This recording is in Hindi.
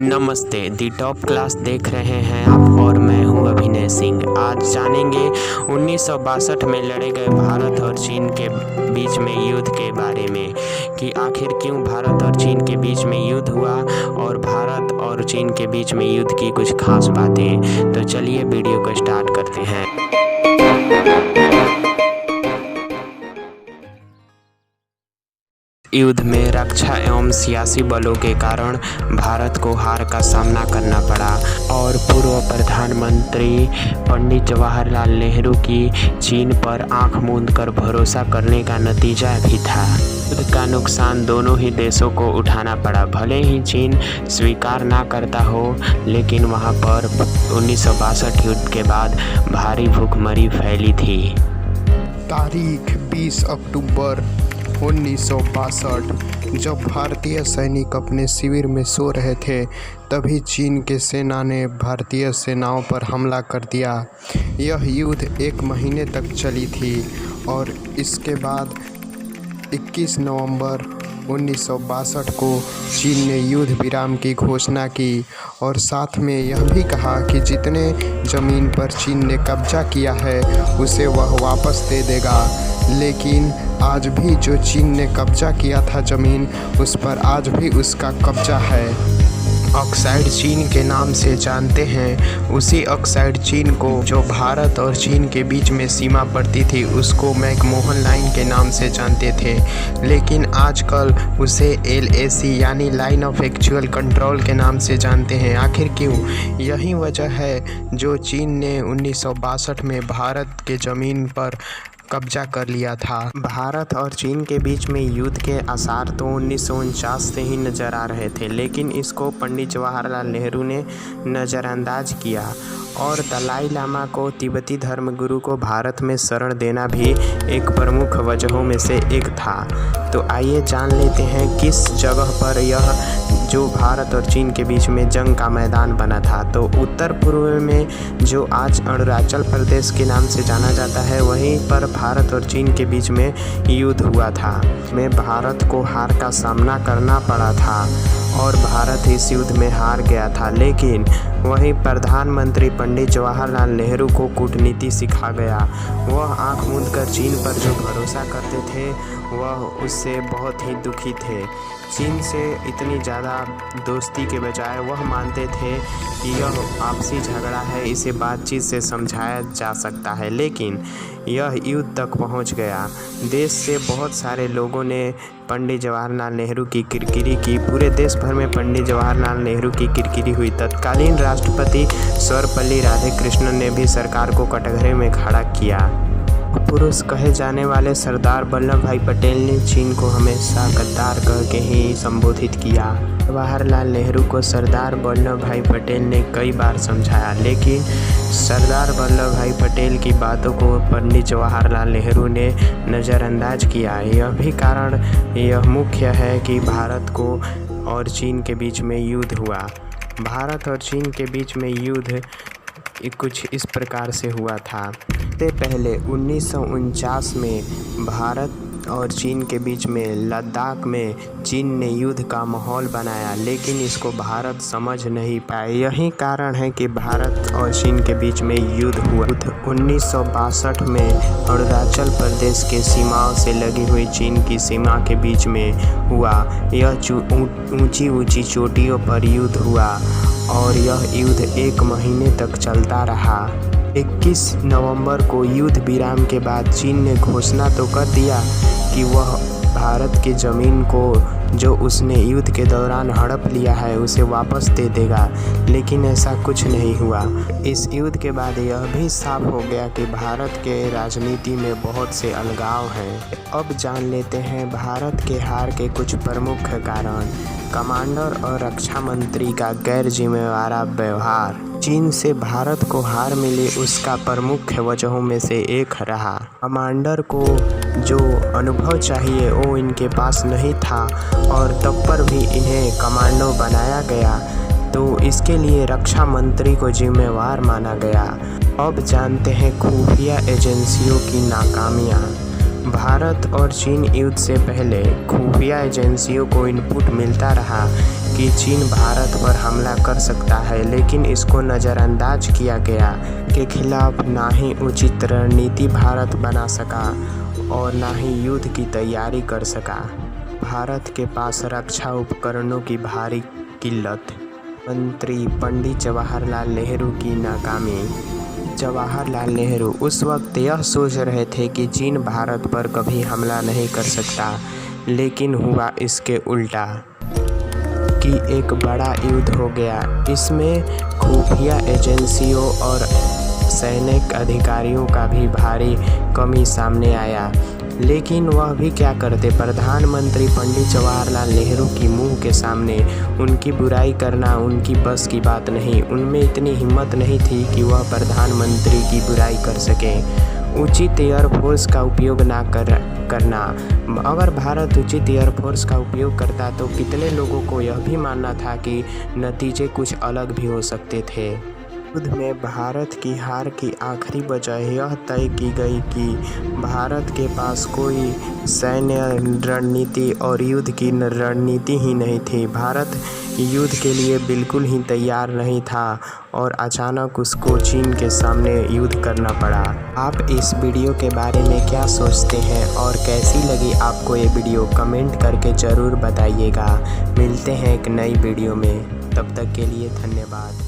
नमस्ते, दी टॉप क्लास देख रहे हैं आप और मैं हूं अभिनय सिंह। आज जानेंगे 1962 में लड़े गए भारत और चीन के बीच में युद्ध के बारे में कि आखिर क्यों भारत और चीन के बीच में युद्ध हुआ और भारत और चीन के बीच में युद्ध की कुछ खास बातें। तो चलिए वीडियो को स्टार्ट करते हैं। युद्ध में रक्षा एवं सियासी बलों के कारण भारत को हार का सामना करना पड़ा और पूर्व प्रधानमंत्री पंडित जवाहरलाल नेहरू की चीन पर आंख मूंदकर भरोसा करने का नतीजा भी था। युद्ध का नुकसान दोनों ही देशों को उठाना पड़ा। भले ही चीन स्वीकार ना करता हो, लेकिन वहां पर 1962 युद्ध के बाद भारी भूखमरी फैली थी। तारीख 20 अक्टूबर 1962। जब भारतीय सैनिक अपने शिविर में सो रहे थे, तभी चीन के सेना ने भारतीय सेनाओं पर हमला कर दिया। यह युद्ध 1 महीने तक चली थी और इसके बाद 21 नवंबर 1962 को चीन ने युद्ध विराम की घोषणा की और साथ में यह भी कहा कि जितने ज़मीन पर चीन ने कब्जा किया है उसे वह वापस दे देगा। लेकिन आज भी जो चीन ने कब्जा किया था ज़मीन, उस पर आज भी उसका कब्जा है। ऑक्साइड चीन के नाम से जानते हैं। उसी ऑक्साइड चीन को जो भारत और चीन के बीच में सीमा पड़ती थी, उसको मैकमोहन लाइन के नाम से जानते थे, लेकिन आजकल उसे LAC यानी लाइन ऑफ एक्चुअल कंट्रोल के नाम से जानते हैं। आखिर क्यों? यही वजह है जो चीन ने 1962 में भारत के ज़मीन पर कब्जा कर लिया था। भारत और चीन के बीच में युद्ध के आसार तो 1949 से ही नज़र आ रहे थे, लेकिन इसको पंडित जवाहरलाल नेहरू ने नज़रअंदाज किया और दलाई लामा को, तिब्बती धर्मगुरु को भारत में शरण देना भी एक प्रमुख वजहों में से एक था। तो आइए जान लेते हैं किस जगह पर यह जो भारत और चीन के बीच में जंग का मैदान बना था। तो उत्तर पूर्व में जो आज अरुणाचल प्रदेश के नाम से जाना जाता है, वहीं पर भारत और चीन के बीच में युद्ध हुआ था। में भारत को हार का सामना करना पड़ा था और भारत इस युद्ध में हार गया था, लेकिन वहीं प्रधानमंत्री पंडित जवाहरलाल नेहरू को कूटनीति सिखा गया। वह आंख मूंदकर चीन पर जो भरोसा करते थे, वह उससे बहुत ही दुखी थे। चीन से इतनी ज़्यादा दोस्ती के बजाय वह मानते थे कि यह आपसी झगड़ा है, इसे बातचीत से समझाया जा सकता है, लेकिन यह युद्ध तक पहुंच गया। देश से बहुत सारे लोगों ने पंडित जवाहरलाल नेहरू की किरकिरी की। पूरे देश भर में पंडित जवाहरलाल नेहरू की किरकिरी हुई। तत्कालीन राष्ट्रपति सर्वपल्ली राधाकृष्णन ने भी सरकार को कटघरे में खड़ा किया। पुरुष कहे जाने वाले सरदार वल्लभ भाई पटेल ने चीन को हमेशा गद्दार कह के ही संबोधित किया। जवाहरलाल नेहरू को सरदार वल्लभ भाई पटेल ने कई बार समझाया, लेकिन सरदार वल्लभ भाई पटेल की बातों को पंडित जवाहरलाल नेहरू ने नज़रअंदाज किया। यह भी कारण यह मुख्य है कि भारत को और चीन के बीच में युद्ध हुआ। भारत और चीन के बीच में युद्ध कुछ इस प्रकार से हुआ था। इससे पहले 1949 में भारत और चीन के बीच में लद्दाख में चीन ने युद्ध का माहौल बनाया, लेकिन इसको भारत समझ नहीं पाया। यही कारण है कि भारत और चीन के बीच में युद्ध हुआ। 1962 में अरुणाचल प्रदेश के सीमाओं से लगी हुई चीन की सीमा के बीच में हुआ। यह ऊंची ऊंची चोटियों पर युद्ध हुआ और यह युद्ध 1 महीने तक चलता रहा। 21 नवंबर को युद्ध विराम के बाद चीन ने घोषणा तो कर दिया कि वह भारत की ज़मीन को जो उसने युद्ध के दौरान हड़प लिया है उसे वापस दे देगा, लेकिन ऐसा कुछ नहीं हुआ। इस युद्ध के बाद यह भी साफ हो गया कि भारत के राजनीति में बहुत से अलगाव हैं। अब जान लेते हैं भारत के हार के कुछ प्रमुख कारण। कमांडर और रक्षा मंत्री का गैर जिम्मेवार व्यवहार। चीन से भारत को हार मिली उसका प्रमुख वजहों में से एक रहा। कमांडर को जो अनुभव चाहिए वो इनके पास नहीं था और तब पर भी इन्हें कमांडो बनाया गया, तो इसके लिए रक्षा मंत्री को जिम्मेवार माना गया। अब जानते हैं खुफिया एजेंसियों की नाकामियाँ। भारत और चीन युद्ध से पहले खुफिया एजेंसियों को इनपुट मिलता रहा कि चीन भारत पर हमला कर सकता है, लेकिन इसको नज़रअंदाज किया गया के खिलाफ ना ही उचित रणनीति भारत बना सका और ना ही युद्ध की तैयारी कर सका। भारत के पास रक्षा उपकरणों की भारी किल्लत। मंत्री पंडित जवाहरलाल नेहरू की नाकामी। जवाहरलाल नेहरू उस वक्त यह सोच रहे थे कि चीन भारत पर कभी हमला नहीं कर सकता, लेकिन हुआ इसके उल्टा कि एक बड़ा युद्ध हो गया। इसमें खुफिया एजेंसियों और सैनिक अधिकारियों का भी भारी कमी सामने आया, लेकिन वह भी क्या करते। प्रधानमंत्री पंडित जवाहरलाल नेहरू की मुंह के सामने उनकी बुराई करना उनकी बस की बात नहीं। उनमें इतनी हिम्मत नहीं थी कि वह प्रधानमंत्री की बुराई कर सकें। उचित एयरफोर्स का उपयोग ना करना। अगर भारत उचित एयरफोर्स का उपयोग करता तो कितने लोगों को यह भी मानना था कि नतीजे कुछ अलग भी हो सकते थे। युद्ध में भारत की हार की आखिरी वजह यह तय की गई कि भारत के पास कोई सैन्य रणनीति और युद्ध की रणनीति ही नहीं थी। भारत युद्ध के लिए बिल्कुल ही तैयार नहीं था और अचानक उसको चीन के सामने युद्ध करना पड़ा। आप इस वीडियो के बारे में क्या सोचते हैं और कैसी लगी आपको ये वीडियो, कमेंट करके ज़रूर बताइएगा। मिलते हैं एक नई वीडियो में, तब तक के लिए धन्यवाद।